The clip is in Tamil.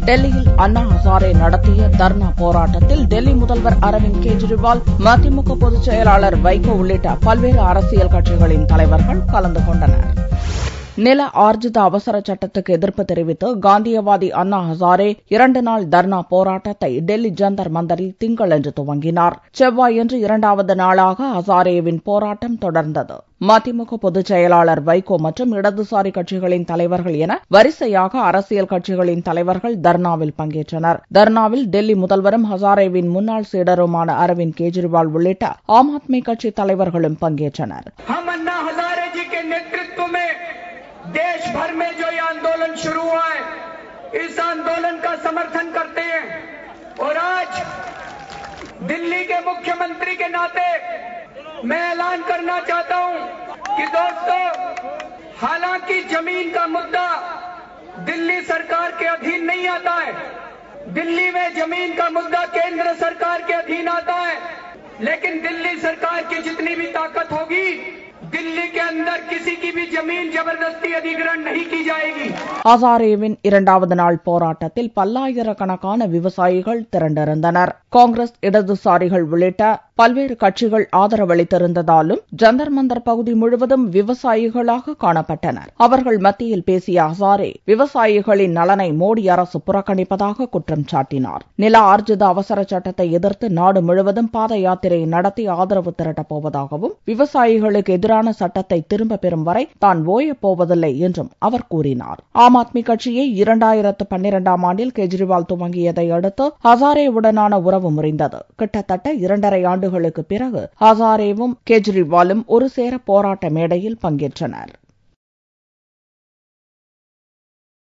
டெல்லியில் அண்ணா ஹசாரே நடத்திய தர்ணா போராட்டத்தில் டெல்லி முதல்வர் அரவிந்த் கெஜ்ரிவால், மதிமுக பொதுச் செயலாளர் வைகோ உள்ளிட்ட பல்வேறு அரசியல் கட்சிகளின் தலைவர்கள் கலந்து கொண்டனர். நில ஆர்ஜித அவசர சட்டத்துக்கு எதிர்ப்பு தெரிவித்து காந்தியவாதி அண்ணா ஹசாரே 2 நாள் தர்ணா போராட்டத்தை டெல்லி ஜந்தர் மந்தரில் திங்களன்று துவங்கினார். செவ்வாயன்று 2வது நாளாக ஹசாரேவின் போராட்டம் தொடர்ந்தது. மதிமுக பொதுச் செயலாளர் வைகோ மற்றும் இடதுசாரி கட்சிகளின் தலைவர்கள் என வரிசையாக அரசியல் கட்சிகளின் தலைவர்கள் தர்ணாவில் பங்கேற்றனர். தர்ணாவில் டெல்லி முதல்வரும் ஹசாரேவின் முன்னாள் சீடருமான அரவிந்த் கெஜ்ரிவால் உள்ளிட்ட ஆம் ஆத்மி கட்சி தலைவர்களும் பங்கேற்றனர். देश भर में जो ये आंदोलन शुरू हुआ है, इस आंदोलन का समर्थन करते हैं और आज दिल्ली के मुख्यमंत्री के नाते मैं ऐलान करना चाहता हूं कि दोस्तों, हालांकि जमीन का मुद्दा दिल्ली सरकार के अधीन नहीं आता है, दिल्ली में जमीन का मुद्दा केंद्र सरकार के अधीन आता है, लेकिन दिल्ली सरकार की जितनी भी ताकत होगी, दिल्ली के अंदर किसी की भी जमीन जबरदस्ती अधिग्रहण नहीं की जाएगी. ஹசாரேவின் 2வது நாள் போராட்டத்தில் பல்லாயிரக்கணக்கான விவசாயிகள் திரண்டிருந்தனர். காங்கிரஸ், இடதுசாரிகள் உள்ளிட்ட பல்வேறு கட்சிகள் ஆதரவளித்திருந்ததாலும் ஜந்தர் மந்தர் பகுதி முழுவதும் விவசாயிகளாக காணப்பட்டனர். அவர்கள் மத்தியில் பேசிய ஹசாரே, விவசாயிகளின் நலனை மோடி அரசு புறக்கணிப்பதாக குற்றம் சாட்டினார். நில ஆர்ஜித அவசர சட்டத்தை எதிர்த்து நாடு முழுவதும் பாத யாத்திரை நடத்தி ஆதரவு திரட்டப் போவதாகவும், விவசாயிகளுக்கு எதிரான சட்டத்தை திரும்ப பெறும் வரை தான் ஓயப் போவதில்லை என்றும் அவர் கூறினார். ஆம் ஆத்மி கட்சியை 2012ஆம் ஆண்டில் கெஜ்ரிவால் துவங்கியதை அடுத்து ஹசாரேவுடனான உறவு முறிந்தது. கிட்டத்தட்ட 2½ ஆண்டுகளுக்கு பிறகு ஹசாரேவும் கெஜ்ரிவாலும் ஒரு சேர போராட்ட மேடையில் பங்கேற்றனர்.